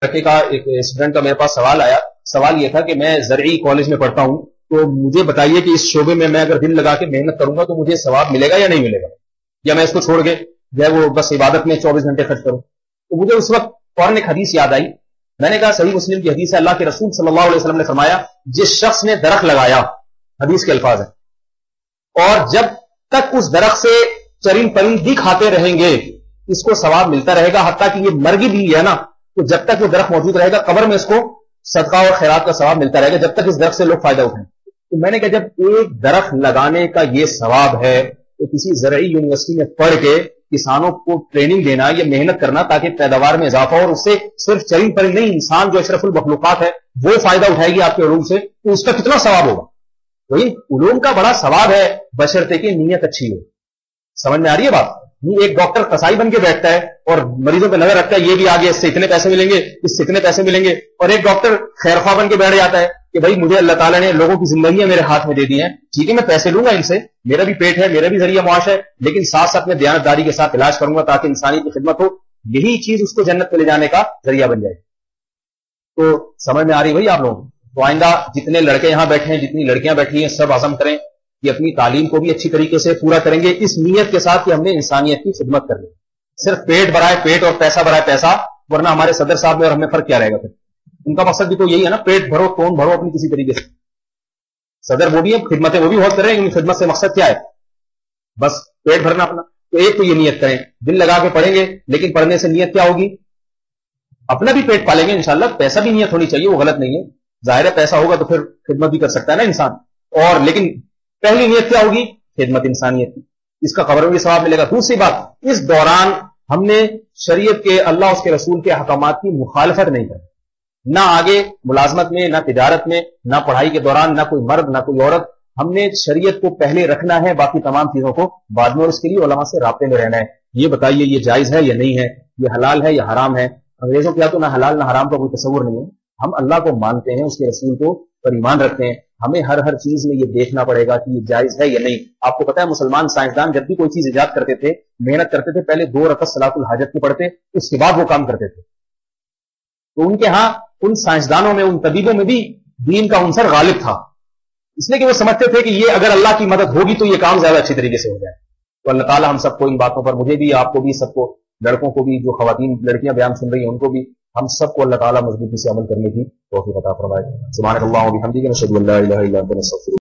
لڑکے کا ایک اسٹوڈنٹ کا میرے پاس سوال آیا. سوال یہ تھا کہ میں زرعی کالج میں پڑھتا ہوں, تو مجھے بتائیے کہ اس شعبے میں اگر دل لگا کے محنت کروں گا تو مجھے ثواب ملے گا یا نہیں ملے گا, یا میں اس کو چھوڑ کے جو ہے وہ بس عبادت میں 24 گھنٹے خرچ کروں. تو مجھے اس وقت فوراً ایک حدیث یاد آئی. میں نے کہا صحیح مسلم کی حدیث ہے, اللہ کے رسول صلی اللہ علیہ وسلم نے فرمایا جس شخص نے درخت لگایا, حدیث کے الفاظ ہیں, اور جب تک اس درخت سے چرند پرند بھی کھاتے رہیں گے اس کو ثواب ملتا رہے گا, حتیٰ کہ یہ مرگی بھی ہے نا, تو جب تک وہ درخت موجود رہے گا قبر میں اس کو صدقہ اور خیرات کا ثواب ملتا رہے گا, جب تک اس درخت سے لوگ فائدہ اٹھائیں. تو میں نے کہا جب ایک درخت لگانے کا یہ ثواب ہے تو کسی زرعی یونیورسٹی میں پڑھ کے کسانوں کو ٹریننگ دینا یا محنت کرنا تاکہ پیداوار میں اضافہ, اور اس سے صرف چرند پرند نہیں انسان جو اشرف المخلوقات ہے وہ فائدہ اٹھائے گی آپ کے علوم سے, تو اس کا کتنا ثواب ہوگا. تو ان علوم کا بڑا ثواب ہے بشرطے کی نیت اچھی ہو. سمجھ میں آ رہی ہے بات؟ ایک ڈاکٹر قصائی بن کے بیٹھتا ہے اور مریضوں پہ نظر رکھتا ہے, یہ بھی آگے اس سے اتنے پیسے ملیں گے, اس سے اتنے پیسے ملیں گے, اور ایک ڈاکٹر خیر خواہ بن کے بیٹھ جاتا ہے کہ بھائی مجھے اللہ تعالیٰ نے لوگوں کی زندگیاں میرے ہاتھ میں دے دی ہیں, ٹھیک ہے میں پیسے لوں گا ان سے, میرا بھی پیٹ ہے, میرا بھی ذریعہ معاش ہے, لیکن ساتھ ساتھ میں دیانتداری کے ساتھ علاج کروں گا تاکہ انسانی کی خدمت ہو. یہی چیز اس کو جنت پہ لے جانے کا ذریعہ بن جائے. تو سمجھ میں آ رہی بھائی آپ لوگوں کو؟ تو آئندہ جتنے لڑکے یہاں بیٹھے ہیں, جتنی لڑکیاں بیٹھی ہیں, سب عزم کریں کہ اپنی تعلیم کو بھی اچھی طریقے سے پورا کریں گے اس نیت کے ساتھ کہ ہم نے انسانیت کی خدمت کرنی. صرف پیٹ بھرائے پیٹ اور پیسہ بھرائے پیسہ, ورنہ ہمارے صدر صاحب میں اور ہمیں فرق کیا رہے گا پھر؟ ان کا مقصد بھی تو یہی ہے نا, پیٹ بھرو تون بھرو اپنی کسی طریقے سے. صدر وہ بھی ہے, خدمتیں وہ بھی بہت کر رہے ہیں, ان خدمت سے مقصد کیا ہے؟ بس پیٹ بھرنا اپنا. تو ایک تو یہ نیت کریں, دل لگا کے پڑھیں گے, لیکن پڑھنے سے نیت کیا ہوگی؟ اپنا بھی پیٹ پالیں گے انشاءاللہ. پیسہ بھی نیت ہونی چاہیے, وہ غلط نہیں ہے, ظاہر ہے پیسہ ہوگا تو پھر خدمت بھی کر سکتا ہے نا انسان. اور لیکن پہلی نیت کیا ہوگی؟ خدمت انسانیت کی, اس کا قبر میں بھی ثواب ملے گا. دوسری بات, اس دوران ہم نے شریعت کے, اللہ اس کے رسول کے احکامات کی مخالفت نہیں کرنی, نہ آگے ملازمت میں, نہ تجارت میں, نہ پڑھائی کے دوران, نہ کوئی مرد نہ کوئی عورت. ہم نے شریعت کو پہلے رکھنا ہے, باقی تمام چیزوں کو بعد میں, اور اس کے لیے علماء سے رابطے میں رہنا ہے. یہ بتائیے یہ جائز ہے یا نہیں ہے, یہ حلال ہے یا حرام ہے؟ انگریزوں کے یہاں تو نہ حلال نہ حرام کا کوئی تصور نہیں ہے. ہم اللہ کو مانتے ہیں, اس کے رسول کو پر ایمان رکھتے ہیں. ہمیں ہر چیز میں یہ دیکھنا پڑے گا کہ یہ جائز ہے یا نہیں. آپ کو پتا ہے مسلمان سائنسدان جب بھی کوئی چیز ایجاد کرتے تھے, محنت کرتے تھے, پہلے 2 رکعت صلاۃ الحاجت کی پڑھتے, اس کے بعد وہ کام کرتے تھے. تو ان کے ہاں ان سائنسدانوں میں, ان طبیبوں میں بھی دین کا عنصر غالب تھا, اس لیے کہ وہ سمجھتے تھے کہ یہ اگر اللہ کی مدد ہوگی تو یہ کام زیادہ اچھی طریقے سے ہو جائے. تو اللہ تعالیٰ ہم سب کو ان باتوں پر, مجھے بھی, آپ کو بھی, سب کو, لڑکوں کو بھی, جو خواتین لڑکیاں بیان سن رہی ہیں ان کو بھی, ہم سب کو اللہ تعالیٰ مضبوطی سے عمل کرنے کی توفیق عطا فرمائے. سبحان اللہ و بحمدہ، نشہد ان لا الہ الا انت، نستغفرک.